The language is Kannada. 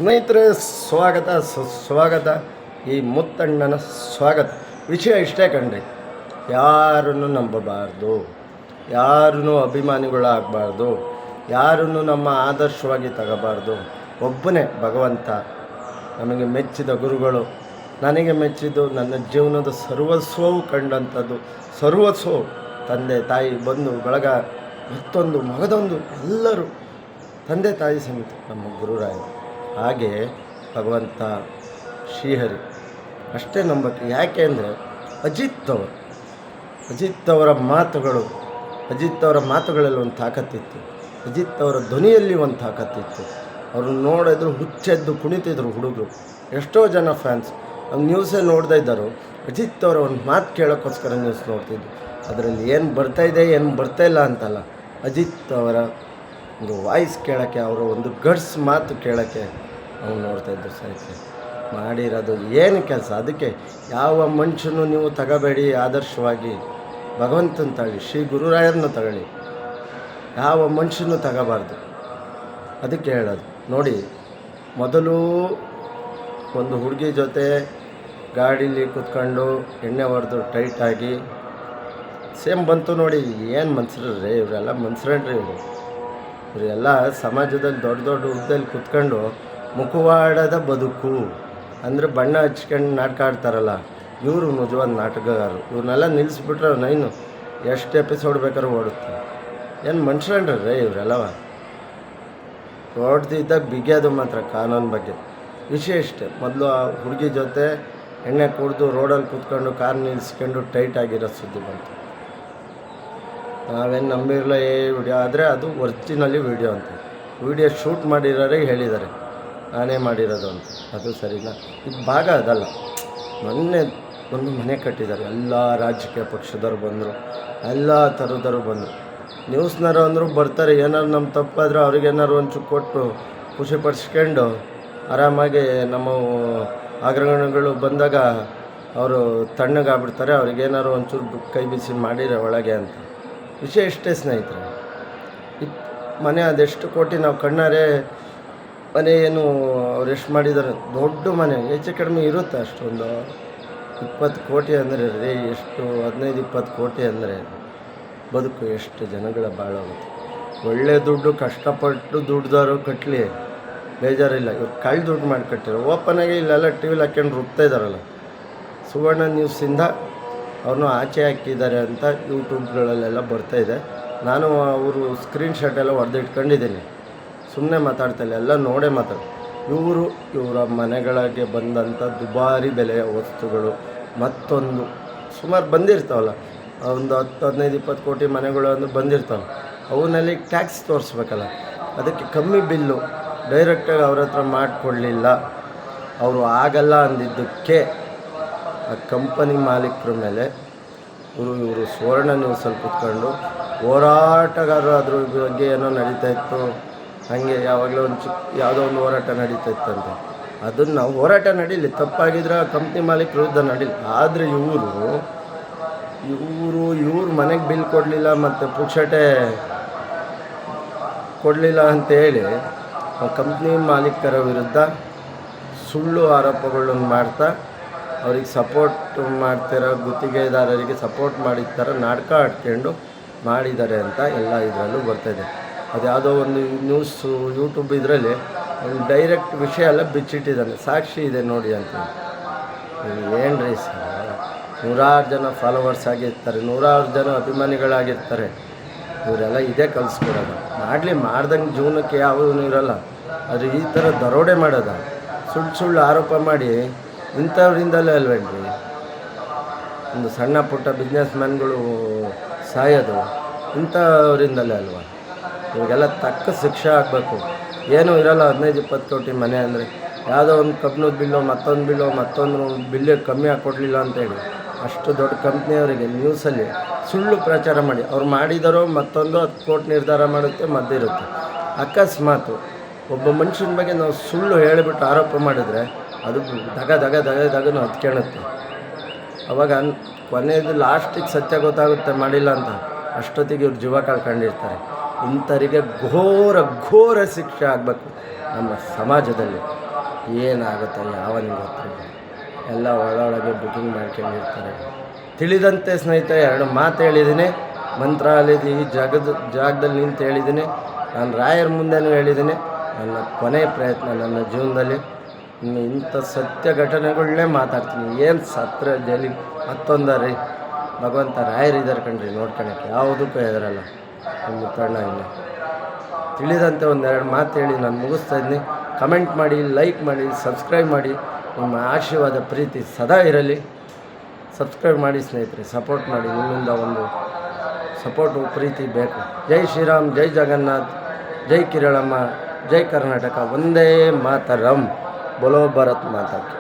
ಸ್ನೇಹಿತರೆ, ಸ್ವಾಗತ ಸುಸ್ವಾಗತ. ಈ ಮುತ್ತಣ್ಣನ ಸ್ವಾಗತ. ವಿಷಯ ಇಷ್ಟೇ ಕಣ್ರಿ, ಯಾರನ್ನು ನಂಬಬಾರ್ದು, ಯಾರನ್ನೂ ಅಭಿಮಾನಿಗಳಾಗಬಾರ್ದು, ಯಾರನ್ನು ನಮ್ಮ ಆದರ್ಶವಾಗಿ ತಗೋಬಾರ್ದು. ಒಬ್ಬನೇ ಭಗವಂತ ನಮಗೆ ಮೆಚ್ಚಿದ ಗುರುಗಳು, ನನಗೆ ಮೆಚ್ಚಿದ್ದು ನನ್ನ ಜೀವನದ ಸರ್ವಸ್ವವು ಕಂಡಂಥದ್ದು. ಸರ್ವಸ್ವವು ತಂದೆ ತಾಯಿ ಬಂಧು ಬಳಗ ಮತ್ತೊಂದು ಮಗದೊಂದು ಎಲ್ಲರೂ ತಂದೆ ತಾಯಿ ಸಮೇತ ನಮ್ಮ ಗುರುರಾಯರು. ಹಾಗೆ ಭಗವಂತ ಶ್ರೀಹರಿ ಅಷ್ಟೇ ನಂಬಕ್ಕೆ. ಯಾಕೆ ಅಂದರೆ ಅಜಿತ್ ಅವರ ಮಾತುಗಳು, ಅಜಿತ್ ಅವರ ಮಾತುಗಳಲ್ಲಿ ಒಂದು ತಾಕತ್ತಿತ್ತು, ಅಜಿತ್ ಅವರ ಧ್ವನಿಯಲ್ಲಿ ಒಂದು ತಾಕತ್ತಿತ್ತು. ಅವರು ನೋಡಿದ್ರು ಹುಚ್ಚೆದ್ದು ಕುಣಿತಿದ್ರು ಹುಡುಗರು. ಎಷ್ಟೋ ಜನ ಫ್ಯಾನ್ಸ್ ನ್ಯೂಸೇ ನೋಡ್ತಾ ಇದ್ದರು, ಅಜಿತ್ ಅವರ ಒಂದು ಮಾತು ಕೇಳೋಕ್ಕೋಸ್ಕರ ನ್ಯೂಸ್ ನೋಡ್ತಿದ್ದು. ಅದರಲ್ಲಿ ಏನು ಬರ್ತಾಯಿದೆ ಏನು ಬರ್ತಾಯಿಲ್ಲ ಅಂತಲ್ಲ, ಅಜಿತ್ ಅವರ ಒಂದು ವಾಯ್ಸ್ ಕೇಳೋಕ್ಕೆ, ಅವರ ಒಂದು ಗಡ್ಸ್ ಮಾತು ಕೇಳೋಕ್ಕೆ ನಾವು ನೋಡ್ತಾಯಿದ್ದು. ಸಹಿತ ಮಾಡಿರೋದು ಏನು ಕೆಲಸ. ಅದಕ್ಕೆ ಯಾವ ಮನುಷ್ಯನೂ ನೀವು ತಗೋಬೇಡಿ ಆದರ್ಶವಾಗಿ. ಭಗವಂತನ ತಗೊಳ್ಳಿ, ಶ್ರೀ ಗುರುರಾಯರನ್ನು ತಗೊಳ್ಳಿ, ಯಾವ ಮನುಷ್ಯನೂ ತಗೋಬಾರ್ದು. ಅದಕ್ಕೆ ಹೇಳೋದು ನೋಡಿ, ಮೊದಲು ಒಂದು ಹುಡುಗಿ ಜೊತೆ ಗಾಡೀಲಿ ಕೂತ್ಕೊಂಡು ಎಣ್ಣೆ ಹೊಡೆದು ಟೈಟಾಗಿ ಸೇಮ್ ಬಂತು ನೋಡಿ. ಏನು ಮನ್ಸರ್ರಿ ಇವರೆಲ್ಲ, ಮನ್ಸರೇನ್ರಿ ಇವರೆಲ್ಲ ಸಮಾಜದಲ್ಲಿ ದೊಡ್ಡ ದೊಡ್ಡ ಹುದ್ದೆಯಲ್ಲಿ ಕೂತ್ಕೊಂಡು ಮುಖವಾಡದ ಬದುಕು ಅಂದರೆ ಬಣ್ಣ ಹಚ್ಕೊಂಡು ನಾಟಕ ಆಡ್ತಾರಲ್ಲ, ಇವರು ನಿಜವಾದ ನಾಟಕಗಾರರು. ಇವ್ರನ್ನೆಲ್ಲ ನಿಲ್ಲಿಸ್ಬಿಟ್ರೆ ನೈನು ಎಷ್ಟು ಎಪಿಸೋಡ್ ಬೇಕಾದ್ರೂ ಓಡುತ್ತೆ. ಏನು ಮನುಷ್ಯನ್ರಿ ಇವರೆಲ್ಲವ. ಹೊಡ್ದಿದ್ದಾಗ ಬಿಗಿಯೋದು ಮಾತ್ರ ಕಾನೂನು ಬಗ್ಗೆ. ವಿಷಯ ಇಷ್ಟೇ, ಮೊದಲು ಆ ಹುಡುಗಿ ಜೊತೆ ಎಣ್ಣೆ ಕುಡಿದು ರೋಡಲ್ಲಿ ಕೂತ್ಕೊಂಡು ಕಾರ್ ನಿಲ್ಲಿಸ್ಕೊಂಡು ಟೈಟಾಗಿರೋ ಸುದ್ದಿ ಬಂತು. ನಾವೇನು ನಂಬಿರಲ್ಲ ವಿಡಿಯೋ, ಆದರೆ ಅದು ಒರಿಜಿನಲಿ ವಿಡಿಯೋ ಅಂತ. ವಿಡಿಯೋ ಶೂಟ್ ಮಾಡಿರೋರೇ ಹೇಳಿದ್ದಾರೆ ನಾನೇ ಮಾಡಿರೋದು ಅಂತ. ಅದು ಸರಿನಾ? ಇದು ಭಾಗ ಅದಲ್ಲ. ಮೊನ್ನೆ ಒಂದು ಮನೆ ಕಟ್ಟಿದ್ದಾರೆ, ಎಲ್ಲ ರಾಜಕೀಯ ಪಕ್ಷದವ್ರು ಬಂದರು, ಎಲ್ಲ ಥರದವರು ಬಂದರು. ನ್ಯೂಸ್ನವರು ಅಂದರೂ ಬರ್ತಾರೆ, ಏನಾದ್ರು ನಮ್ಮ ತಪ್ಪಾದರೆ ಅವ್ರಿಗೇನಾದ್ರು ಒಂಚೂರು ಕೊಟ್ಟು ಖುಷಿ ಪಡಿಸ್ಕೊಂಡು ಆರಾಮಾಗಿ ನಮ್ಮ ಆಗ್ರಹಣಗಳು ಬಂದಾಗ ಅವರು ತಣ್ಣಗಾಗ್ಬಿಡ್ತಾರೆ, ಅವ್ರಿಗೇನಾದ್ರು ಒಂಚೂರು ಕೈ ಬಿಸಿ ಮಾಡಿರೋ ಒಳಗೆ ಅಂತ. ವಿಷಯ ಇಷ್ಟೇ ಸ್ನೇಹಿತರೆ. ಮನೆ ಅದೆಷ್ಟು ಕೋಟಿ ನಾವು ಕಣ್ಣಾರೆ ಮನೆ ಏನು ಅವ್ರು ಎಷ್ಟು ಮಾಡಿದ್ದಾರೆ, ದೊಡ್ಡ ಮನೆ ಹೆಚ್ಚು ಕಡಿಮೆ ಇರುತ್ತೆ. ಅಷ್ಟೊಂದು 20 ಕೋಟಿ ಅಂದರೆ ರೀ, ಎಷ್ಟು 15-20 ಕೋಟಿ ಅಂದರೆ ಬದುಕು ಎಷ್ಟು ಜನಗಳ ಬಾಳಾಗುತ್ತೆ. ಒಳ್ಳೆ ದುಡ್ಡು ಕಷ್ಟಪಟ್ಟು ದುಡ್ದವರು ಕಟ್ಟಲಿ, ಬೇಜಾರಿಲ್ಲ. ಇವ್ರು ಕಳ್ಳ ದುಡ್ಡು ಮಾಡಿ ಕಟ್ಟಿರೋ ಓಪನಾಗಿ ಇಲ್ಲೆಲ್ಲ ಟಿ ವಿಲಿ ಹಾಕ್ಕೊಂಡು ರುಬ್ತಾ ಇದ್ದಾರಲ್ಲ. ಸುವರ್ಣ ನ್ಯೂಸಿಂದ ಅವ್ರನ್ನೂ ಆಚೆ ಹಾಕಿದ್ದಾರೆ ಅಂತ ಯೂಟ್ಯೂಬ್ಗಳಲ್ಲೆಲ್ಲ ಬರ್ತಾಯಿದೆ. ನಾನು ಅವರು ಸ್ಕ್ರೀನ್ಶಾಟ್ ಎಲ್ಲ ಹೊಡೆದಿಟ್ಕೊಂಡಿದ್ದೀನಿ, ಸುಮ್ಮನೆ ಮಾತಾಡ್ತಾಯಿಲ್ಲ, ಎಲ್ಲ ನೋಡೇ ಮಾತಾಡಿ. ಇವರ ಮನೆಗಳಿಗೆ ಬಂದಂಥ ದುಬಾರಿ ಬೆಲೆಯ ವಸ್ತುಗಳು ಮತ್ತೊಂದು ಸುಮಾರು ಬಂದಿರ್ತಾವಲ್ಲ, ಒಂದು 10-15-20 ಕೋಟಿ ಮನೆಗಳು ಅಂದ್ರೆ ಬಂದಿರ್ತಾವೆ. ಅವನಲ್ಲಿ ಟ್ಯಾಕ್ಸ್ ತೋರಿಸ್ಬೇಕಲ್ಲ, ಅದಕ್ಕೆ ಕಮ್ಮಿ ಬಿಲ್ಲು ಡೈರೆಕ್ಟಾಗಿ ಅವ್ರ ಹತ್ರ ಮಾಡಿಕೊಡ್ಲಿಲ್ಲ. ಅವರು ಆಗಲ್ಲ ಅಂದಿದ್ದಕ್ಕೆ ಆ ಕಂಪನಿ ಮಾಲೀಕರ ಮೇಲೆ ಇವರು ಸುವರ್ಣ ನ್ಯೂಸಲ್ಲಿ ಕೂತ್ಕೊಂಡು ಹೋರಾಟಗಾರರು ಅದ್ರ ಬಗ್ಗೆ ಏನೋ ನಡೀತಾಯಿತ್ತು. ಹಾಗೆ ಯಾವಾಗಲೂ ಯಾವುದೋ ಒಂದು ಹೋರಾಟ ನಡೀತಾಯಿತ್ತಂತೆ. ಅದನ್ನು ನಾವು ಹೋರಾಟ ನಡೀಲಿ, ತಪ್ಪಾಗಿದ್ರೆ ಕಂಪ್ನಿ ಮಾಲೀಕರ ವಿರುದ್ಧ ನಡೀಲಿ. ಆದರೆ ಇವರು ಮನೆಗೆ ಬಿಲ್ ಕೊಡಲಿಲ್ಲ ಮತ್ತು ಪುಕ್ಷಟೆ ಕೊಡಲಿಲ್ಲ ಅಂತೇಳಿ ಕಂಪ್ನಿ ಮಾಲೀಕರ ವಿರುದ್ಧ ಸುಳ್ಳು ಆರೋಪಗಳನ್ನು ಮಾಡ್ತಾ ಅವ್ರಿಗೆ ಸಪೋರ್ಟ್ ಮಾಡ್ತಿರೋ ಗುತ್ತಿಗೆದಾರರಿಗೆ ಸಪೋರ್ಟ್ ಮಾಡಿದ ಥರ ನಾಟಕ ಆಡ್ಕೊಂಡು ಮಾಡಿದ್ದಾರೆ ಅಂತ ಎಲ್ಲ ಇದರಲ್ಲೂ ಬರ್ತಾಯಿದೆ. ಅದು ಯಾವುದೋ ಒಂದು ನ್ಯೂಸು ಯೂಟ್ಯೂಬ್ ಇದರಲ್ಲಿ ಒಂದು ಡೈರೆಕ್ಟ್ ವಿಷಯ ಎಲ್ಲ ಬಿಚ್ಚಿಟ್ಟಿದ್ದಾನೆ, ಸಾಕ್ಷಿ ಇದೆ ನೋಡಿ ಅಂತ. ಏನು ರೀ ಸರ್, ನೂರಾರು ಜನ ಫಾಲೋವರ್ಸ್ ಆಗಿರ್ತಾರೆ, ನೂರಾರು ಜನ ಅಭಿಮಾನಿಗಳಾಗಿರ್ತಾರೆ. ಇವರೆಲ್ಲ ಇದೇ ಕಲಿಸ್ಕೊಡೋದು. ಮಾಡ್ದಂಗೆ ಜೀವನಕ್ಕೆ ಯಾವುದೂ ಇರೋಲ್ಲ. ಆದರೆ ಈ ಥರ ದರೋಡೆ ಮಾಡೋದ, ಸುಳ್ಳು ಆರೋಪ ಮಾಡಿ ಇಂಥವ್ರಿಂದಲೇ ಅಲ್ವೇನ್ರಿ ಒಂದು ಸಣ್ಣ ಪುಟ್ಟ ಬಿಸ್ನೆಸ್ ಮ್ಯಾನ್ಗಳು ಸಾಯೋದು, ಇಂಥವ್ರಿಂದಲೇ ಅಲ್ವ. ಇವಾಗೆಲ್ಲ ತಕ್ಕ ಶಿಕ್ಷೆ ಆಗಬೇಕು. ಏನೂ ಇರೋಲ್ಲ 15-20 ಕೋಟಿ ಮನೆ ಅಂದರೆ, ಯಾವುದೋ ಒಂದು ಕಬ್ಬಿಣದ ಬಿಲ್ಲು ಮತ್ತೊಂದು ಬಿಲ್ಲು ಕಮ್ಮಿ ಹಾಕ್ಕೊಡ್ಲಿಲ್ಲ ಅಂತೇಳಿ ಅಷ್ಟು ದೊಡ್ಡ ಕಂಪ್ನಿಯವರಿಗೆ ನ್ಯೂಸಲ್ಲಿ ಸುಳ್ಳು ಪ್ರಚಾರ ಮಾಡಿ ಅವ್ರು ಮಾಡಿದಾರೋ ಮತ್ತೊಂದು 10 ಕೋಟಿ ನಿರ್ಧಾರ ಮಾಡುತ್ತೆ ಮದ್ದಿರುತ್ತೆ. ಅಕಸ್ಮಾತು ಒಬ್ಬ ಮನುಷ್ಯನ ಬಗ್ಗೆ ನಾವು ಸುಳ್ಳು ಹೇಳಿಬಿಟ್ಟು ಆರೋಪ ಮಾಡಿದರೆ ಅದು ದಗನೂ ಹತ್ಕೊಳ್ಳುತ್ತೆ. ಅವಾಗ ಕೊನೆಯದು ಲಾಸ್ಟಿಗೆ ಸತ್ಯ ಗೊತ್ತಾಗುತ್ತೆ ಮಾಡಿಲ್ಲ ಅಂತ, ಅಷ್ಟೊತ್ತಿಗೆ ಇವ್ರು ಜೀವ ಕಳ್ಕೊಂಡಿರ್ತಾರೆ. ಇಂಥವರಿಗೆ ಘೋರ ಶಿಕ್ಷೆ ಆಗಬೇಕು ನಮ್ಮ ಸಮಾಜದಲ್ಲಿ. ಏನಾಗುತ್ತೋ ಯಾವನಿಗೆ ಗೊತ್ತು. ಎಲ್ಲ ಒಳೊಳಗೆ ಬುಕಿಂಗ್ ಮಾಡ್ಕೊಂಡಿರ್ತಾರೆ. ತಿಳಿದಂತೆ ಸ್ನೇಹಿತರೆ 2 ಮಾತು ಹೇಳಿದ್ದೀನಿ. ಮಂತ್ರಾಲಯದ ಈ ಜಾಗದಲ್ಲಿ ನಿಂತು ಹೇಳಿದ್ದೀನಿ. ನಾನು ರಾಯರ ಮುಂದೆನೂ ಹೇಳಿದ್ದೀನಿ. ನನ್ನ ಕೊನೆಯ ಪ್ರಯತ್ನ ನನ್ನ ಜೀವನದಲ್ಲಿ ಇಂಥ ಸತ್ಯ ಘಟನೆಗಳನ್ನೇ ಮಾತಾಡ್ತೀನಿ. ಏನು ಸತ್ರ ಜಲಿ ಮತ್ತೊಂದರಿ ಭಗವಂತ ರಾಯರಿದ್ದಾರೆ ಕಣ್ರಿ, ನೋಡ್ಕೊಳಕ್ಕೆ ಯಾವುದಕ್ಕೂ ಹೆದರಲ್ಲ. ನಮ್ಮ ಮುತ್ತಣ್ಣ ಇಲ್ಲ. ತಿಳಿದಂತೆ 1-2 ಮಾತು ಹೇಳಿ ನಾನು ಮುಗಿಸ್ತಾ ಇದ್ದೀನಿ. ಕಮೆಂಟ್ ಮಾಡಿ, ಲೈಕ್ ಮಾಡಿ, ಸಬ್ಸ್ಕ್ರೈಬ್ ಮಾಡಿ. ನಿಮ್ಮ ಆಶೀರ್ವಾದ ಪ್ರೀತಿ ಸದಾ ಇರಲಿ. ಸಬ್ಸ್ಕ್ರೈಬ್ ಮಾಡಿ ಸ್ನೇಹಿತರೆ, ಸಪೋರ್ಟ್ ಮಾಡಿ. ನಿಮ್ಮಿಂದ ಒಂದು ಸಪೋರ್ಟು ಪ್ರೀತಿ ಬೇಕು. ಜೈ ಶ್ರೀರಾಮ್, ಜೈ ಜಗನ್ನಾಥ್, ಜೈ ಕಿರಳಮ್ಮ, ಜೈ ಕರ್ನಾಟಕ, ವಂದೇ ಮಾತರಂ, ಬೋಲೋ ಭಾರತ್ ಮಾತಾ ಕಿ.